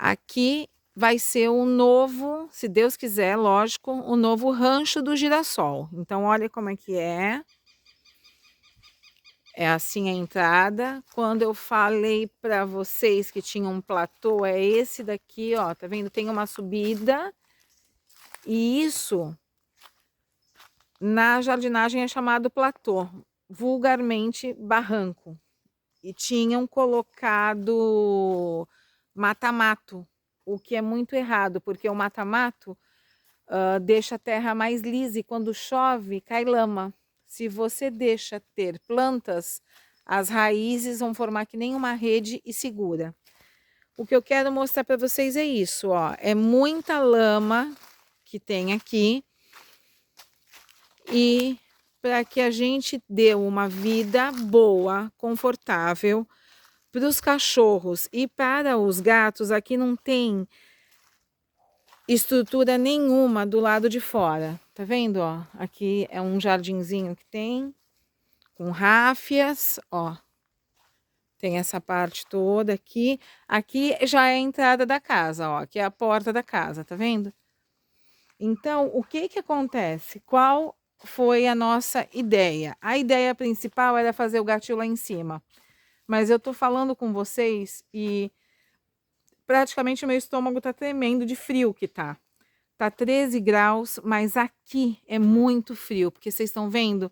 Aqui vai ser o novo, se Deus quiser, lógico, o novo rancho do girassol. Então olha como é que é. É assim a entrada. Quando eu falei para vocês que tinha um platô, é esse daqui, ó, tá vendo? Tem uma subida. E isso na jardinagem é chamado platô, vulgarmente barranco. E tinham colocado mata-mato, o que é muito errado, porque o mata-mato deixa a terra mais lisa e quando chove cai lama. Se você deixa ter plantas, as raízes vão formar que nem uma rede e segura. O que eu quero mostrar para vocês é isso, ó, é muita lama que tem aqui e para que a gente dê uma vida boa, confortável para os cachorros e para os gatos. Aqui não tem estrutura nenhuma do lado de fora, tá vendo, ó? Aqui é um jardinzinho que tem com ráfias, ó. Tem essa parte toda aqui. Aqui já é a entrada da casa, ó, que é a porta da casa, tá vendo? Então, o que que acontece? Qual foi a nossa ideia? A ideia principal era fazer o gatil lá em cima. Mas eu tô falando com vocês e praticamente o meu estômago tá tremendo de frio que tá. Tá 13 graus, mas aqui é muito frio, porque vocês estão vendo,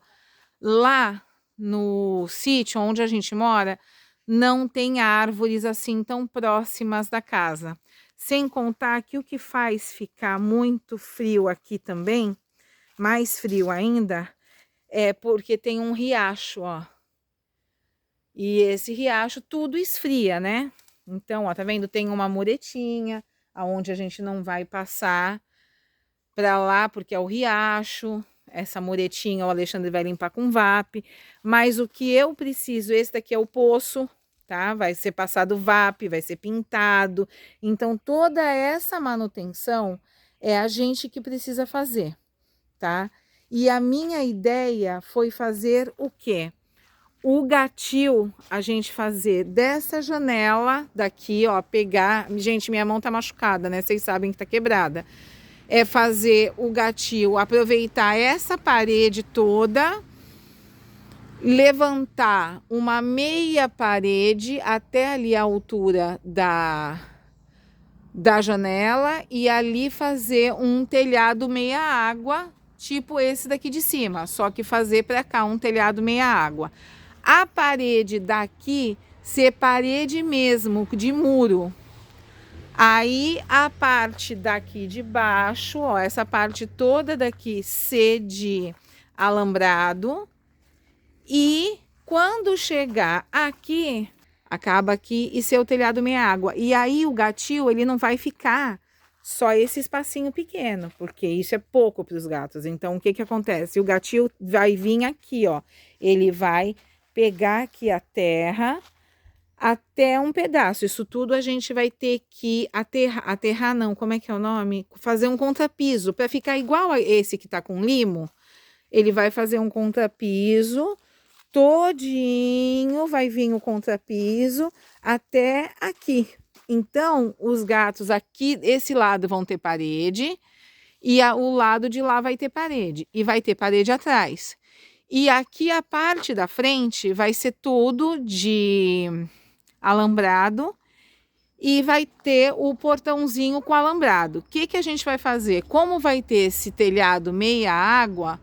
lá no sítio onde a gente mora, não tem árvores assim tão próximas da casa. Sem contar que o que faz ficar muito frio aqui também, mais frio ainda, é porque tem um riacho, ó. E esse riacho tudo esfria, né? Então, ó, tá vendo? Tem uma muretinha, aonde a gente não vai passar para lá, porque é o riacho. Essa muretinha o Alexandre vai limpar com VAP. Mas o que eu preciso, esse daqui é o poço, tá? Vai ser passado VAP, vai ser pintado. Então, toda essa manutenção é a gente que precisa fazer, tá? E a minha ideia foi fazer o quê? O gatil, a gente fazer dessa janela daqui, ó, pegar... Gente, minha mão tá machucada, né? Vocês sabem que tá quebrada. É fazer o gatil, aproveitar essa parede toda, levantar uma meia parede até ali a altura da janela e ali fazer um telhado meia água, tipo esse daqui de cima, só que fazer para cá um telhado meia água. A parede daqui ser parede mesmo, de muro. Aí a parte daqui de baixo, ó, essa parte toda daqui ser de alambrado. E quando chegar aqui, acaba aqui e ser o telhado meia água. E aí o gatil, ele não vai ficar só esse espacinho pequeno, porque isso é pouco para os gatos. Então o que que acontece? O gatil vai vir aqui, ó. Ele vai pegar aqui a terra até um pedaço. Isso tudo a gente vai ter que aterrar não, como é que é o nome? Fazer um contrapiso, para ficar igual a esse que tá com limo. Ele vai fazer um contrapiso todinho, vai vir o contrapiso até aqui. Então, os gatos aqui, esse lado vão ter parede, e o lado de lá vai ter parede, e vai ter parede atrás. E aqui a parte da frente vai ser tudo de alambrado e vai ter o portãozinho com alambrado. O que que a gente vai fazer? Como vai ter esse telhado meia água,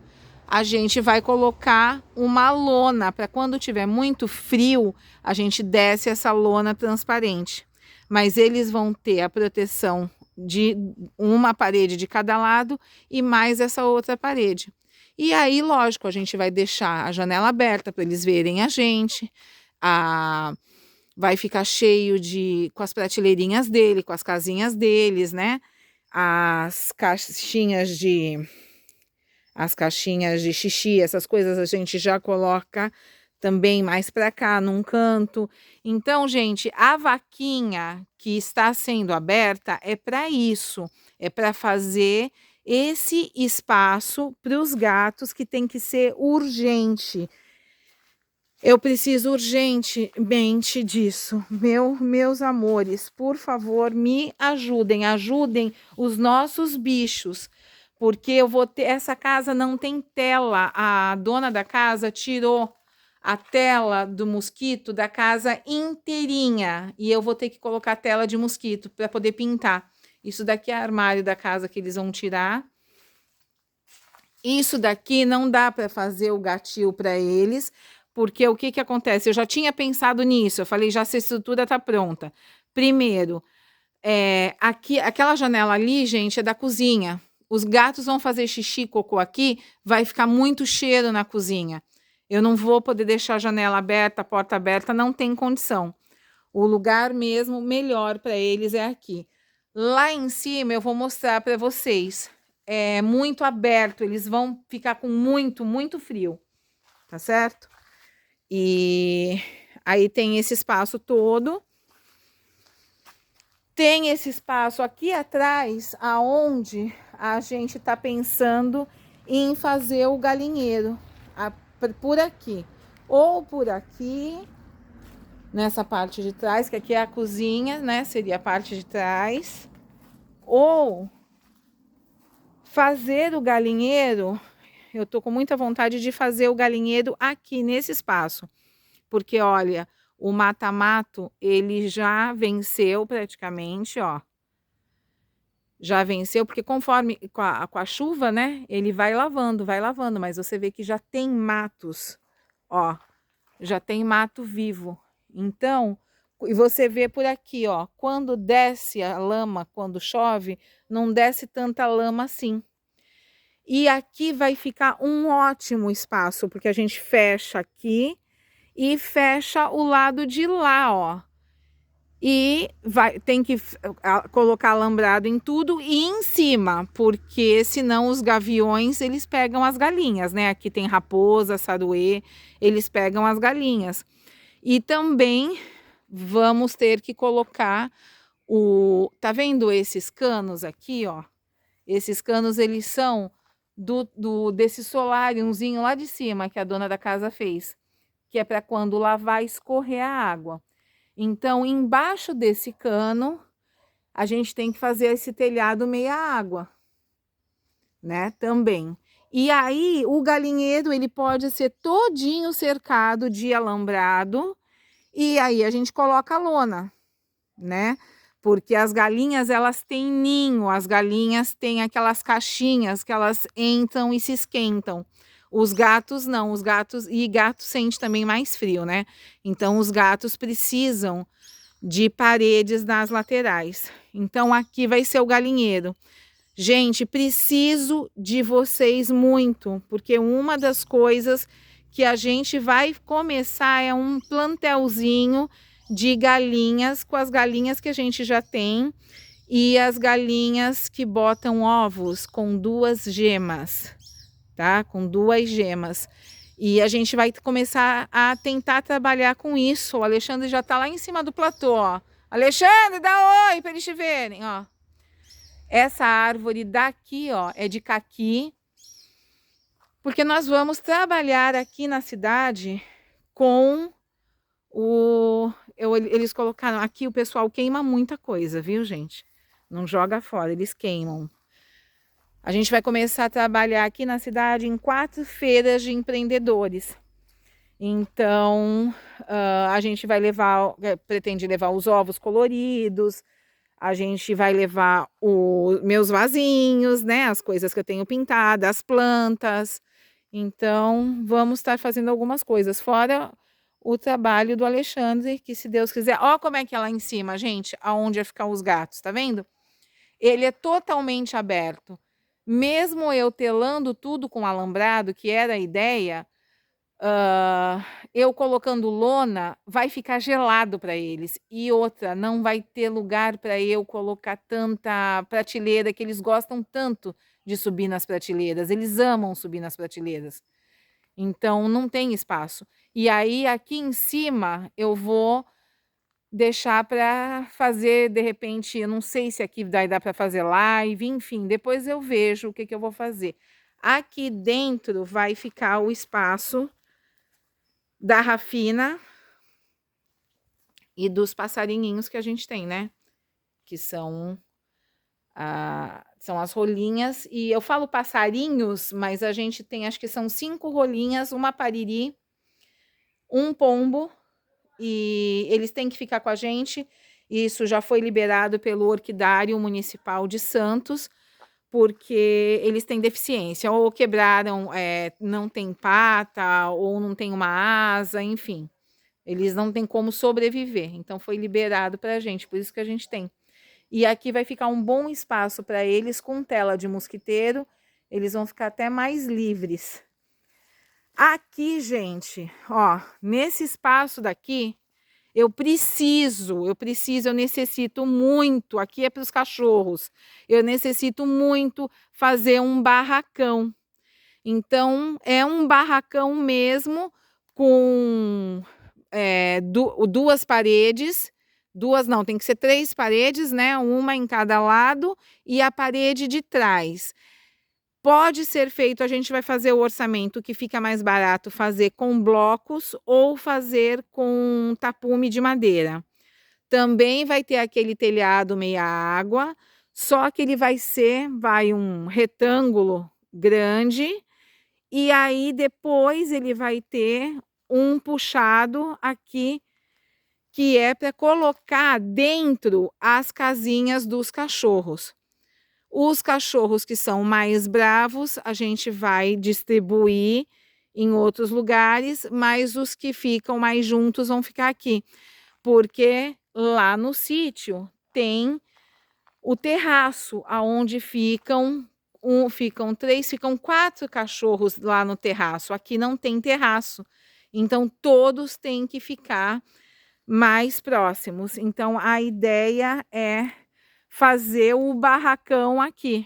a gente vai colocar uma lona para quando tiver muito frio, a gente desce essa lona transparente. Mas eles vão ter a proteção de uma parede de cada lado e mais essa outra parede. E aí, lógico, a gente vai deixar a janela aberta para eles verem a gente. Vai ficar cheio com as prateleirinhas dele, com as casinhas deles, né? As caixinhas de xixi, essas coisas a gente já coloca também mais para cá, num canto. Então, gente, a vaquinha que está sendo aberta é para isso, é para fazer esse espaço para os gatos que tem que ser urgente. Eu preciso urgentemente disso. Meus amores, por favor, me ajudem. Ajudem os nossos bichos. Porque eu vou ter... Essa casa não tem tela. A dona da casa tirou a tela do mosquito da casa inteirinha. E eu vou ter que colocar tela de mosquito para poder pintar. Isso daqui é armário da casa que eles vão tirar. Isso daqui não dá para fazer o gatil para eles, porque o que que acontece? Eu já tinha pensado nisso, eu falei, já essa estrutura está pronta. Primeiro, aqui, aquela janela ali, gente, é da cozinha. Os gatos vão fazer xixi, cocô aqui, vai ficar muito cheiro na cozinha. Eu não vou poder deixar a janela aberta, a porta aberta, não tem condição. O lugar mesmo melhor para eles é aqui. Lá em cima eu vou mostrar para vocês. É muito aberto, eles vão ficar com muito frio, tá certo? E aí tem esse espaço todo. Tem esse espaço aqui atrás, aonde a gente tá pensando em fazer o galinheiro, por aqui. Ou por aqui, nessa parte de trás, que aqui é a cozinha, né? Seria a parte de trás. Ou fazer o galinheiro, eu tô com muita vontade de fazer o galinheiro aqui nesse espaço. Porque, olha, o mata-mato, ele já venceu praticamente, ó. Já venceu, porque conforme com a chuva, né? Ele vai lavando, mas você vê que já tem matos, ó. Já tem mato vivo. Então, e você vê por aqui, ó, quando desce a lama, quando chove, não desce tanta lama assim. E aqui vai ficar um ótimo espaço, porque a gente fecha aqui e fecha o lado de lá, ó. E tem que colocar alambrado em tudo e em cima, porque senão os gaviões, eles pegam as galinhas, né? Aqui tem raposa, saruê, eles pegam as galinhas. E também vamos ter que colocar tá vendo esses canos aqui, ó? Esses canos, eles são desse solariumzinho lá de cima que a dona da casa fez, que é para quando lavar escorrer a água. Então, embaixo desse cano, a gente tem que fazer esse telhado meia água, né? Também. E aí, o galinheiro, ele pode ser todinho cercado de alambrado, e aí a gente coloca a lona, né? Porque as galinhas, elas têm ninho, as galinhas têm aquelas caixinhas que elas entram e se esquentam. Os gatos não, e gato sente também mais frio, né? Então os gatos precisam de paredes nas laterais. Então aqui vai ser o galinheiro. Gente, preciso de vocês muito, porque uma das coisas que a gente vai começar é um plantelzinho de galinhas, com as galinhas que a gente já tem e as galinhas que botam ovos com 2 gemas, tá? Com 2 gemas. E a gente vai começar a tentar trabalhar com isso. O Alexandre já tá lá em cima do platô, ó. Alexandre, dá oi para eles te verem, ó. Essa árvore daqui, ó, é de caqui, porque nós vamos trabalhar aqui na cidade com eles colocaram aqui, o pessoal queima muita coisa, viu, gente? Não joga fora, eles queimam. A gente vai começar a trabalhar aqui na cidade em 4 feiras de empreendedores. Então, a gente vai pretende levar os ovos coloridos, a gente vai levar os meus vasinhos, né? As coisas que eu tenho pintadas, as plantas. Então, vamos estar fazendo algumas coisas, fora o trabalho do Alexandre, que se Deus quiser... Ó como é que é lá em cima, gente, aonde vai ficar os gatos, tá vendo? Ele é totalmente aberto. Mesmo eu telando tudo com alambrado, que era a ideia, eu colocando lona, vai ficar gelado para eles. E outra, não vai ter lugar para eu colocar tanta prateleira, que eles gostam tanto de subir nas prateleiras. Eles amam subir nas prateleiras. Então, não tem espaço. E aí, aqui em cima, eu vou deixar para fazer, de repente, eu não sei se aqui vai dar para fazer live, enfim, depois eu vejo o que eu vou fazer. Aqui dentro vai ficar o espaço da Rafina e dos passarinhinhos que a gente tem, né? Que são as rolinhas. E eu falo passarinhos, mas a gente tem, acho que são 5 rolinhas, uma pariri, um pombo, e eles têm que ficar com a gente. Isso já foi liberado pelo Orquidário Municipal de Santos, porque eles têm deficiência, ou quebraram, não tem pata, ou não tem uma asa, enfim. Eles não têm como sobreviver, então foi liberado para a gente, por isso que a gente tem. E aqui vai ficar um bom espaço para eles, com tela de mosquiteiro, eles vão ficar até mais livres. Aqui, gente, ó, nesse espaço daqui, eu necessito muito, aqui é para os cachorros, eu necessito muito fazer um barracão. Então, é um barracão mesmo, com duas paredes, tem que ser 3 paredes, né? Uma em cada lado e a parede de trás. Pode ser feito, a gente vai fazer o orçamento que fica mais barato fazer com blocos ou fazer com tapume de madeira. Também vai ter aquele telhado meia água, só que ele vai um retângulo grande, e aí depois ele vai ter um puxado aqui, que é para colocar dentro as casinhas dos cachorros. Os cachorros que são mais bravos, a gente vai distribuir em outros lugares, mas os que ficam mais juntos vão ficar aqui. Porque lá no sítio tem o terraço, aonde ficam 4 cachorros lá no terraço. Aqui não tem terraço, então todos têm que ficar mais próximos. Então a ideia é fazer o barracão aqui,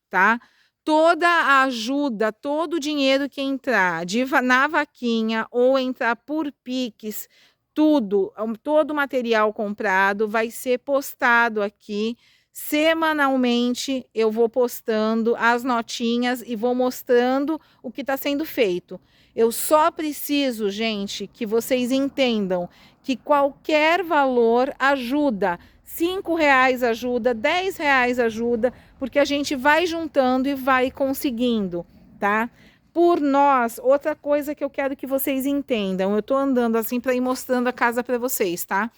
tá? Toda a ajuda, todo o dinheiro que entrar na vaquinha ou entrar por Pix, todo o material comprado vai ser postado aqui. Semanalmente eu vou postando as notinhas e vou mostrando o que está sendo feito. Eu só preciso, gente, que vocês entendam que qualquer valor ajuda. R$5 ajuda, R$10 ajuda, porque a gente vai juntando e vai conseguindo, tá? Por nós, outra coisa que eu quero que vocês entendam, eu tô andando assim para ir mostrando a casa para vocês, tá?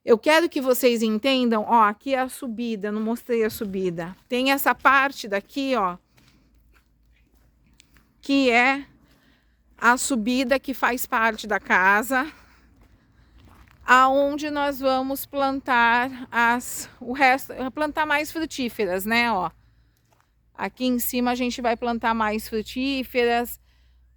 Eu quero que vocês entendam, ó, aqui é a subida, não mostrei a subida. Tem essa parte daqui, ó, que é a subida que faz parte da casa, aonde nós vamos plantar plantar mais frutíferas, né, ó. Aqui em cima a gente vai plantar mais frutíferas.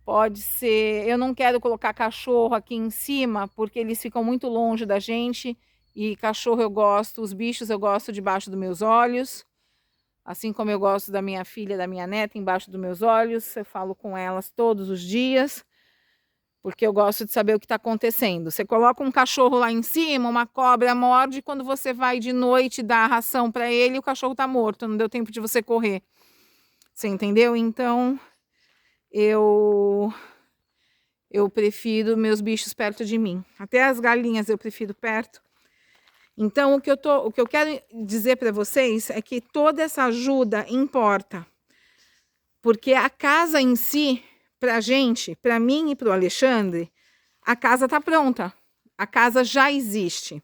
Pode ser, eu não quero colocar cachorro aqui em cima, porque eles ficam muito longe da gente, e cachorro eu gosto, os bichos eu gosto debaixo dos meus olhos, assim como eu gosto da minha filha, da minha neta, embaixo dos meus olhos. Eu falo com elas todos os dias, porque eu gosto de saber o que está acontecendo. Você coloca um cachorro lá em cima, uma cobra morde, quando você vai de noite dar a ração para ele, o cachorro está morto, não deu tempo de você correr. Você entendeu? Então, eu prefiro meus bichos perto de mim. Até as galinhas eu prefiro perto. Então, o que eu quero dizer para vocês é que toda essa ajuda importa. Porque a casa em si, para a gente, para mim e para o Alexandre, a casa está pronta. A casa já existe.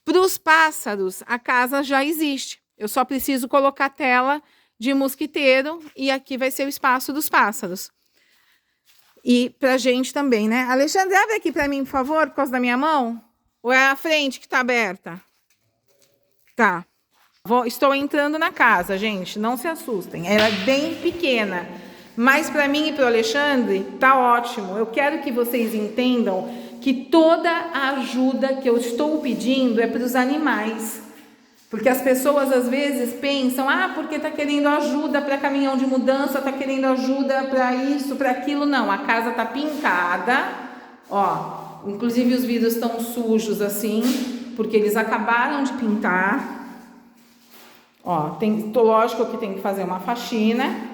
Para os pássaros, a casa já existe. Eu só preciso colocar tela de mosquiteiro e aqui vai ser o espaço dos pássaros. E para a gente também, né? Alexandre, abre aqui para mim, por favor, por causa da minha mão. Ou é a frente que está aberta? Tá. Estou entrando na casa, gente. Não se assustem. Ela é bem pequena. Mas para mim e para o Alexandre, tá ótimo. Eu quero que vocês entendam que toda a ajuda que eu estou pedindo é para os animais. Porque as pessoas às vezes pensam, porque está querendo ajuda para caminhão de mudança, está querendo ajuda para isso, para aquilo. Não, a casa está pintada, ó, inclusive os vidros estão sujos assim, porque eles acabaram de pintar. Ó, lógico que tem que fazer uma faxina.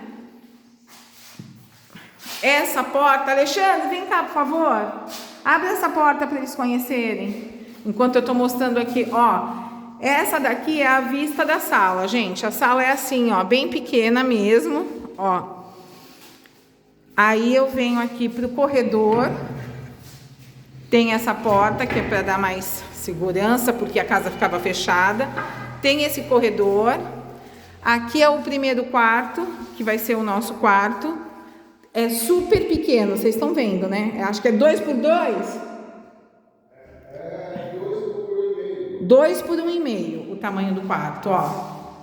essa porta, Alexandre, vem cá, por favor. Abre essa porta para eles conhecerem. Enquanto eu tô mostrando aqui, ó. Essa daqui é a vista da sala, gente. A sala é assim, ó, bem pequena mesmo, ó. Aí eu venho aqui pro corredor. Tem essa porta que é para dar mais segurança, porque a casa ficava fechada. Tem esse corredor. Aqui é o primeiro quarto, que vai ser o nosso quarto. É super pequeno, vocês estão vendo, né? Acho que é 2 por 2. 2 por 1,5 o tamanho do quarto, ó.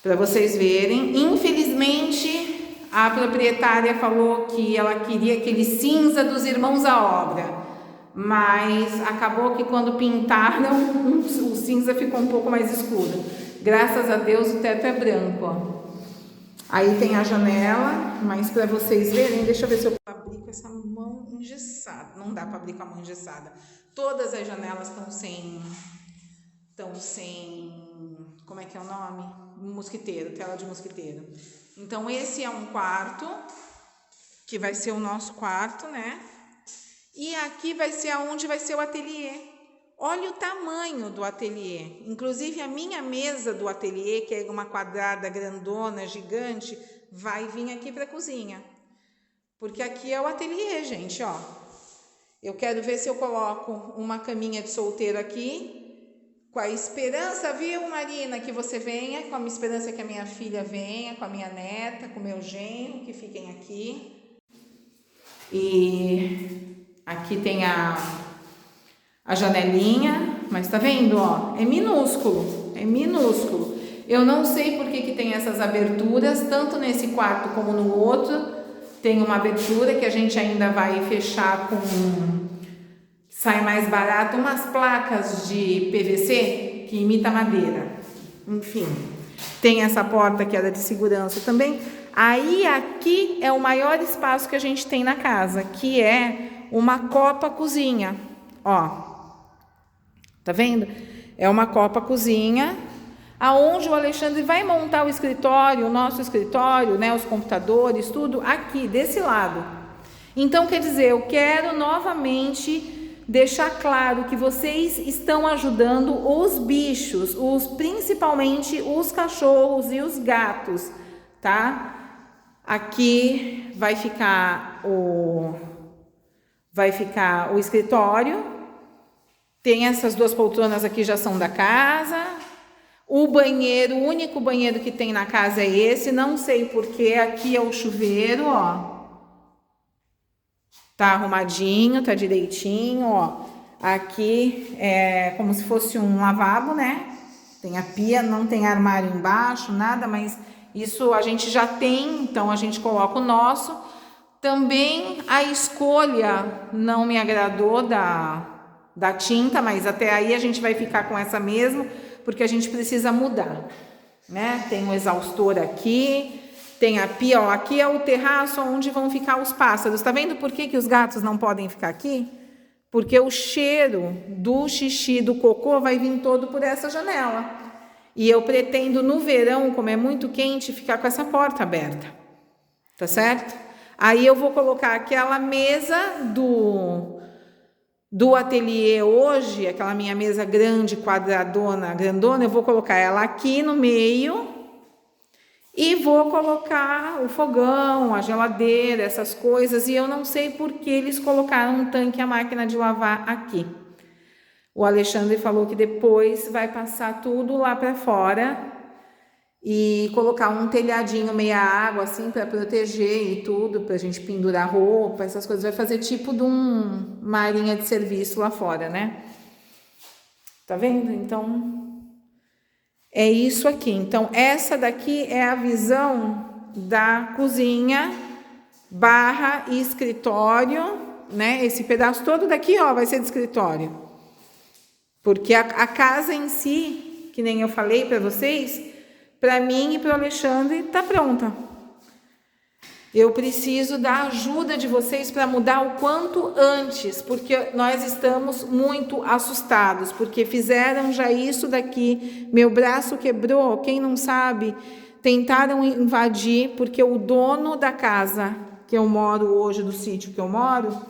Para vocês verem. Infelizmente, a proprietária falou que ela queria aquele cinza dos Irmãos à Obra. Mas acabou que quando pintaram, o cinza ficou um pouco mais escuro. Graças a Deus o teto é branco, ó. Aí tem a janela, mas para vocês verem, deixa eu ver se eu abrir com essa mão engessada. Não dá para abrir com a mão engessada. Todas as janelas estão sem, como é que é o nome? Mosquiteiro, tela de mosquiteiro. Então esse é um quarto, que vai ser o nosso quarto, né? E aqui vai ser aonde vai ser o ateliê. Olha o tamanho do ateliê. Inclusive a minha mesa do ateliê, que é uma quadrada grandona, gigante, vai vir aqui para a cozinha. Porque aqui é o ateliê, gente, ó. Eu quero ver se eu coloco uma caminha de solteiro aqui, com a esperança, viu, Marina, que você venha, com a minha esperança que a minha filha venha, com a minha neta, com o meu genro, que fiquem aqui. E aqui tem a janelinha, mas tá vendo, ó, é minúsculo, Eu não sei por que tem essas aberturas, tanto nesse quarto como no outro, tem uma abertura que a gente ainda vai fechar com, sai mais barato, umas placas de PVC que imita madeira, enfim. Tem essa porta que era de segurança também. Aí aqui é o maior espaço que a gente tem na casa, que é uma copa cozinha, ó. Tá vendo? É uma copa cozinha, aonde o Alexandre vai montar o escritório, o nosso escritório, né, os computadores, tudo aqui, desse lado. Então, quer dizer, eu quero novamente deixar claro que vocês estão ajudando os bichos, principalmente os cachorros e os gatos, tá? Aqui vai ficar o escritório. Tem essas 2 poltronas aqui, já são da casa. O banheiro, o único banheiro que tem na casa é esse. Não sei porquê. Aqui é o chuveiro, ó. Tá arrumadinho, tá direitinho, ó. Aqui é como se fosse um lavabo, né? Tem a pia, não tem armário embaixo, nada, mas isso a gente já tem, então a gente coloca o nosso. Também a escolha não me agradou da tinta, mas até aí a gente vai ficar com essa mesmo, porque a gente precisa mudar, né? Tem um exaustor aqui, tem a pia, ó, aqui é o terraço onde vão ficar os pássaros. Tá vendo por que os gatos não podem ficar aqui? Porque o cheiro do xixi, do cocô, vai vir todo por essa janela. E eu pretendo no verão, como é muito quente, ficar com essa porta aberta, tá certo? Aí eu vou colocar aquela mesa do ateliê hoje, aquela minha mesa grande, quadradona, grandona, eu vou colocar ela aqui no meio e vou colocar o fogão, a geladeira, essas coisas. E eu não sei por que eles colocaram um tanque, a máquina de lavar aqui. O Alexandre falou que depois vai passar tudo lá para fora e colocar um telhadinho meia água assim para proteger e tudo, para a gente pendurar roupa, essas coisas. Vai fazer tipo de uma arinha de serviço lá fora, né? Tá vendo? Então, é isso aqui. Então, essa daqui é a visão da cozinha barra escritório, né? Esse pedaço todo daqui, ó, vai ser de escritório. Porque a casa em si, que nem eu falei para vocês, para mim e para o Alexandre, tá pronta. Eu preciso da ajuda de vocês para mudar o quanto antes, porque nós estamos muito assustados, porque fizeram já isso daqui, meu braço quebrou, quem não sabe, tentaram invadir, porque o dono da casa que eu moro hoje, do sítio que eu moro,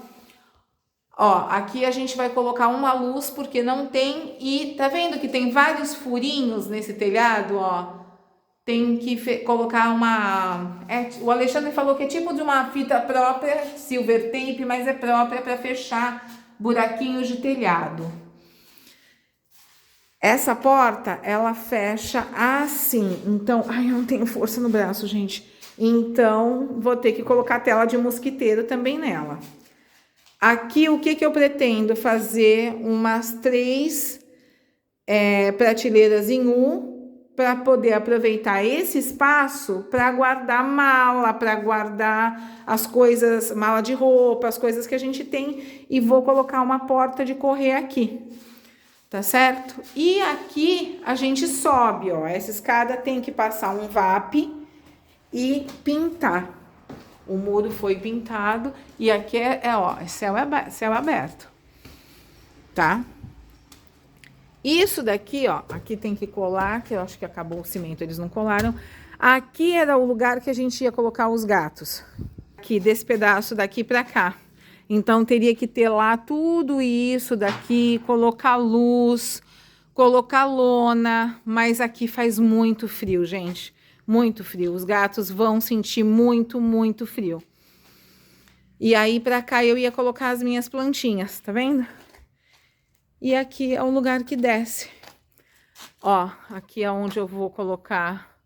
ó, aqui a gente vai colocar uma luz porque não tem, e tá vendo que tem vários furinhos nesse telhado, ó? Tem que colocar uma... o Alexandre falou que é tipo de uma fita própria, silver tape, mas é própria para fechar buraquinhos de telhado. Essa porta, ela fecha assim. Então, ai, eu não tenho força no braço, gente. Então, vou ter que colocar tela de mosquiteiro também nela. Aqui, o que que eu pretendo? Fazer umas 3 prateleiras em U, para poder aproveitar esse espaço para guardar mala, para guardar as coisas, mala de roupa, as coisas que a gente tem, e vou colocar uma porta de correr aqui, tá certo? E aqui a gente sobe, ó, essa escada tem que passar um VAP e pintar. O muro foi pintado e aqui ó, céu aberto, tá? Isso daqui, ó, aqui tem que colar, que eu acho que acabou o cimento, eles não colaram. Aqui era o lugar que a gente ia colocar os gatos. Aqui, desse pedaço daqui pra cá. Então, teria que ter lá tudo isso daqui, colocar luz, colocar lona. Mas aqui faz muito frio, gente. Muito frio. Os gatos vão sentir muito, muito frio. E aí, pra cá, eu ia colocar as minhas plantinhas, tá vendo? E aqui é o lugar que desce. Ó, aqui é onde eu vou colocar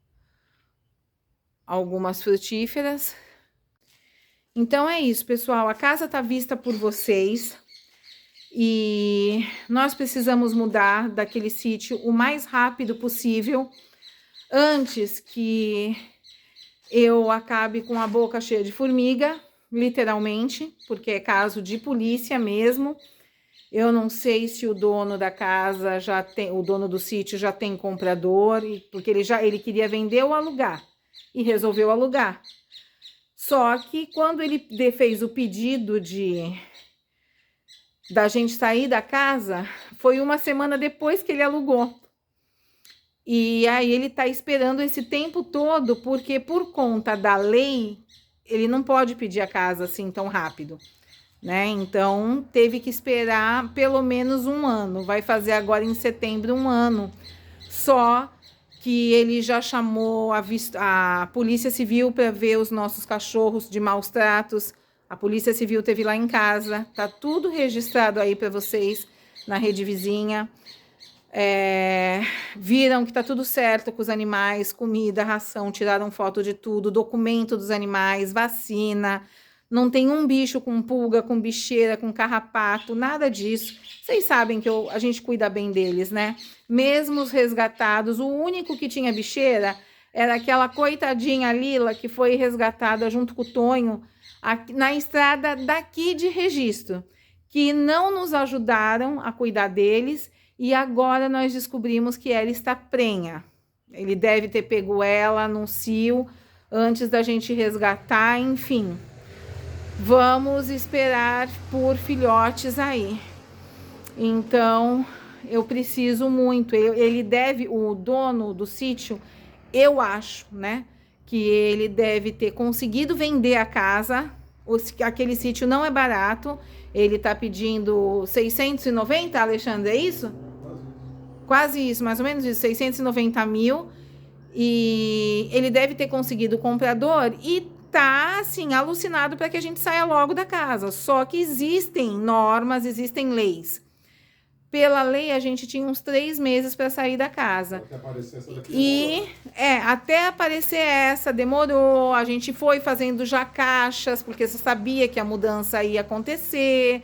algumas frutíferas. Então é isso, pessoal. A casa tá vista por vocês. E nós precisamos mudar daquele sítio o mais rápido possível, antes que eu acabe com a boca cheia de formiga, literalmente, porque é caso de polícia mesmo. Eu não sei se o dono da casa já tem, o dono do sítio já tem comprador, porque ele queria vender ou alugar e resolveu alugar. Só que quando ele fez o pedido da gente sair da casa, foi uma semana depois que ele alugou. E aí ele tá esperando esse tempo todo, porque por conta da lei, ele não pode pedir a casa assim tão rápido, né? Então, teve que esperar pelo menos um ano. Vai fazer agora em setembro 1 ano. Só que ele já chamou a Polícia Civil para ver os nossos cachorros de maus tratos. A Polícia Civil teve lá em casa. Tá tudo registrado aí para vocês na rede vizinha. Viram que tá tudo certo com os animais, comida, ração, tiraram foto de tudo, documento dos animais, vacina. Não tem um bicho com pulga, com bicheira, com carrapato, nada disso. Vocês sabem que a gente cuida bem deles, né? Mesmo os resgatados, o único que tinha bicheira era aquela coitadinha Lila, que foi resgatada junto com o Tonho, na estrada daqui de Registro, que não nos ajudaram a cuidar deles, e agora nós descobrimos que ela está prenha. Ele deve ter pego ela num cio antes da gente resgatar, enfim. Vamos esperar por filhotes aí. Então, eu preciso muito. Ele deve, o dono do sítio, eu acho, né, que ele deve ter conseguido vender a casa. Aquele sítio não é barato. Ele tá pedindo 690, Alexandre, é isso? Quase isso, mais ou menos isso, 690 mil. E ele deve ter conseguido o comprador e tá, assim, alucinado para que a gente saia logo da casa. Só que existem normas, existem leis. Pela lei, a gente tinha uns 3 meses para sair da casa. Até aparecer essa daqui. Até aparecer essa, demorou. A gente foi fazendo já caixas, porque você sabia que a mudança ia acontecer.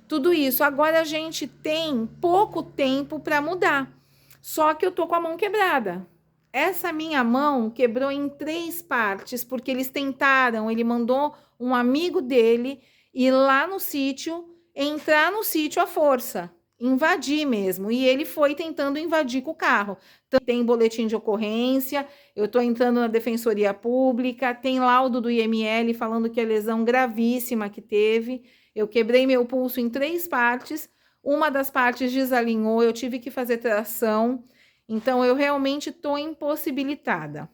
Tudo isso. Agora a gente tem pouco tempo para mudar. Só que eu tô com a mão quebrada. Essa minha mão quebrou em 3 partes, porque eles tentaram, ele mandou um amigo dele ir lá no sítio, entrar no sítio à força, invadir mesmo, e ele foi tentando invadir com o carro. Tem boletim de ocorrência, eu estou entrando na Defensoria Pública, tem laudo do IML falando que é lesão gravíssima que teve. Eu quebrei meu pulso em 3 partes, uma das partes desalinhou, eu tive que fazer tração. Então, eu realmente estou impossibilitada.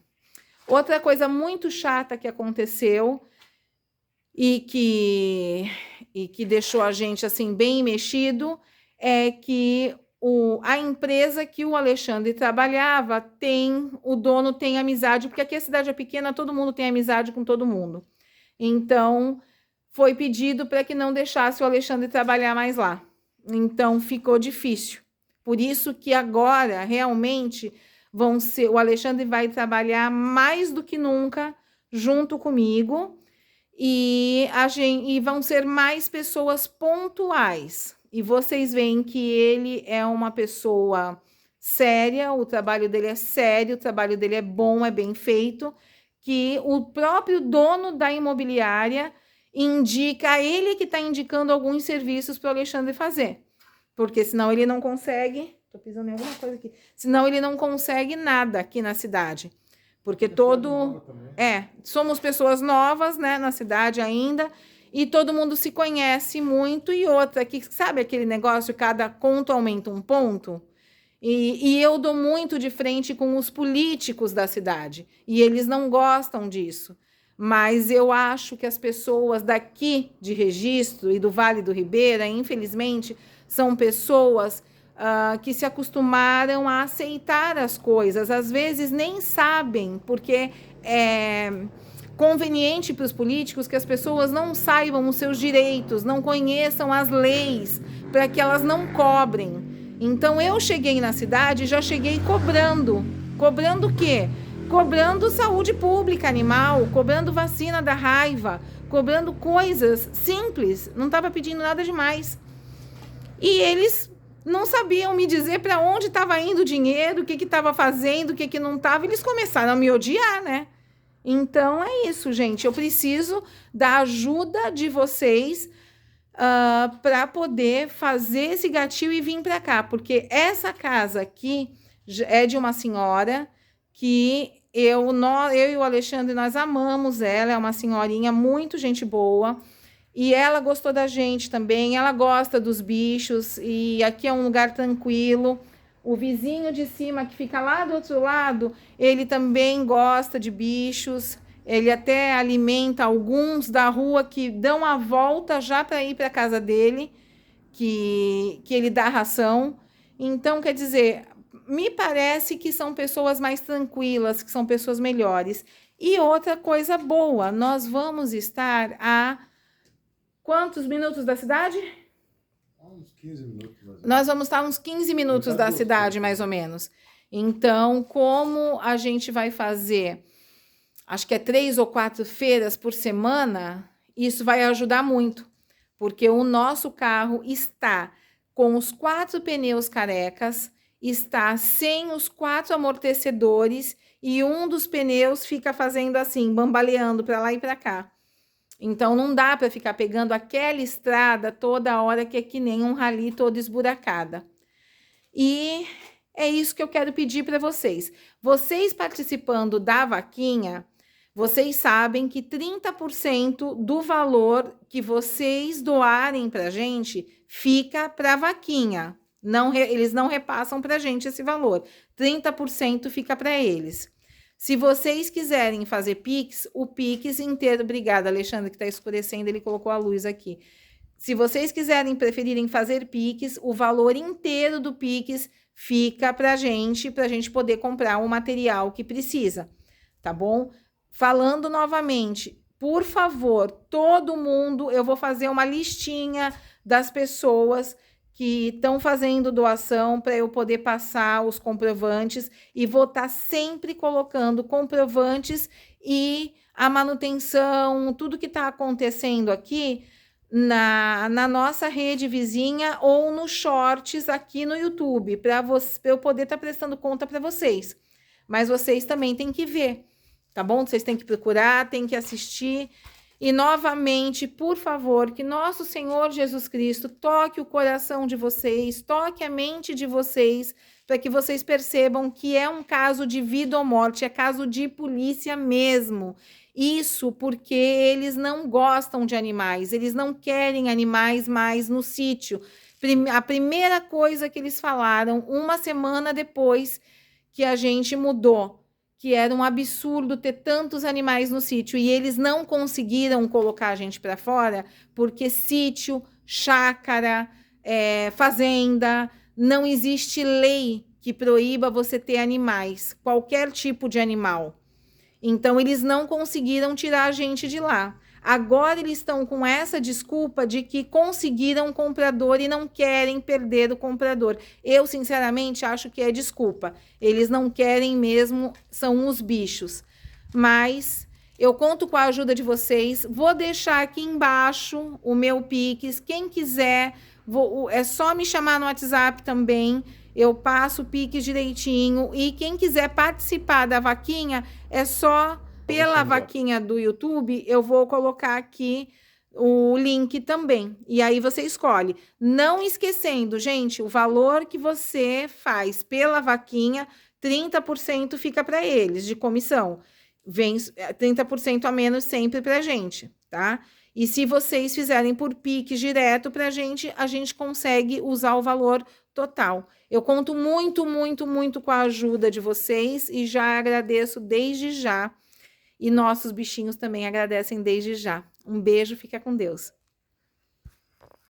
Outra coisa muito chata que aconteceu, e que deixou a gente assim bem mexido, é que a empresa que o Alexandre trabalhava o dono tem amizade, porque aqui a cidade é pequena, todo mundo tem amizade com todo mundo. Então, foi pedido para que não deixasse o Alexandre trabalhar mais lá. Então, ficou difícil. Por isso que agora, realmente, o Alexandre vai trabalhar mais do que nunca junto comigo e vão ser mais pessoas pontuais. E vocês veem que ele é uma pessoa séria, o trabalho dele é sério, o trabalho dele é bom, é bem feito, que o próprio dono da imobiliária indica, ele que está indicando alguns serviços para o Alexandre fazer, porque senão ele não consegue, estou pisando em alguma coisa aqui, senão ele não consegue nada aqui na cidade, porque somos pessoas novas, né, na cidade ainda, e todo mundo se conhece muito, e outra, que sabe aquele negócio, cada conto aumenta um ponto? E eu dou muito de frente com os políticos da cidade, e eles não gostam disso. Mas eu acho que as pessoas daqui de Registro e do Vale do Ribeira, infelizmente, são pessoas que se acostumaram a aceitar as coisas. Às vezes nem sabem, porque é conveniente para os políticos que as pessoas não saibam os seus direitos, não conheçam as leis, para que elas não cobrem. Então, eu cheguei na cidade e já cheguei cobrando. Cobrando o quê? Cobrando saúde pública animal, cobrando vacina da raiva, cobrando coisas simples, não estava pedindo nada demais. E eles não sabiam me dizer para onde estava indo o dinheiro, o que estava fazendo, o que não estava. Eles começaram a me odiar, né? Então, é isso, gente. Eu preciso da ajuda de vocês para poder fazer esse gatilho e vir para cá, porque essa casa aqui é de uma senhora que eu e o Alexandre, nós amamos ela, é uma senhorinha muito gente boa, e ela gostou da gente também, ela gosta dos bichos, e aqui é um lugar tranquilo. O vizinho de cima, que fica lá do outro lado, ele também gosta de bichos. Ele até alimenta alguns da rua que dão a volta já para ir para a casa dele, que ele dá ração. Então, quer dizer, me parece que são pessoas mais tranquilas, que são pessoas melhores. E outra coisa boa, nós vamos estar a quantos minutos da cidade? Uns 15 minutos. Nós vamos estar uns 15 minutos da cidade, mais ou menos. Então, como a gente vai fazer, acho que é 3 ou 4 feiras por semana, isso vai ajudar muito, porque o nosso carro está com os 4 pneus carecas, está sem os 4 amortecedores e um dos pneus fica fazendo assim, bambaleando para lá e para cá. Então, não dá para ficar pegando aquela estrada toda hora que é que nem um rali toda esburacada. E é isso que eu quero pedir para vocês. Vocês participando da vaquinha, vocês sabem que 30% do valor que vocês doarem para a gente fica para a vaquinha. Eles não repassam para a gente esse valor. 30% fica para eles. Se vocês quiserem fazer Pix, o Pix inteiro, obrigada, Alexandre, que está escurecendo, ele colocou a luz aqui. Se vocês quiserem, preferirem fazer Pix, o valor inteiro do Pix fica para gente poder comprar o material que precisa, tá bom? Falando novamente, por favor, todo mundo, eu vou fazer uma listinha das pessoas que estão fazendo doação para eu poder passar os comprovantes e vou estar sempre colocando comprovantes e a manutenção, tudo que está acontecendo aqui na nossa rede vizinha ou nos shorts aqui no YouTube, para eu poder estar prestando conta para vocês. Mas vocês também têm que ver, tá bom? Vocês têm que procurar, têm que assistir. E novamente, por favor, que nosso Senhor Jesus Cristo toque o coração de vocês, toque a mente de vocês, para que vocês percebam que é um caso de vida ou morte, é caso de polícia mesmo. Isso porque eles não gostam de animais, eles não querem animais mais no sítio. A primeira coisa que eles falaram, uma semana depois que a gente mudou, que era um absurdo ter tantos animais no sítio e eles não conseguiram colocar a gente para fora porque sítio, chácara, fazenda, não existe lei que proíba você ter animais, qualquer tipo de animal. Então, eles não conseguiram tirar a gente de lá. Agora eles estão com essa desculpa de que conseguiram um comprador e não querem perder o comprador. Eu, sinceramente, acho que é desculpa. Eles não querem mesmo, são os bichos. Mas eu conto com a ajuda de vocês. Vou deixar aqui embaixo o meu Pix. Quem quiser, é só me chamar no WhatsApp também. Eu passo o Pix direitinho. E quem quiser participar da vaquinha, é só... Pela vaquinha do YouTube, eu vou colocar aqui o link também. E aí você escolhe. Não esquecendo, gente, o valor que você faz pela vaquinha, 30% fica para eles de comissão. Vem 30% a menos sempre para a gente, tá? E se vocês fizerem por Pix direto para a gente consegue usar o valor total. Eu conto muito, muito, muito com a ajuda de vocês e já agradeço desde já. E nossos bichinhos também agradecem desde já. Um beijo, fica com Deus.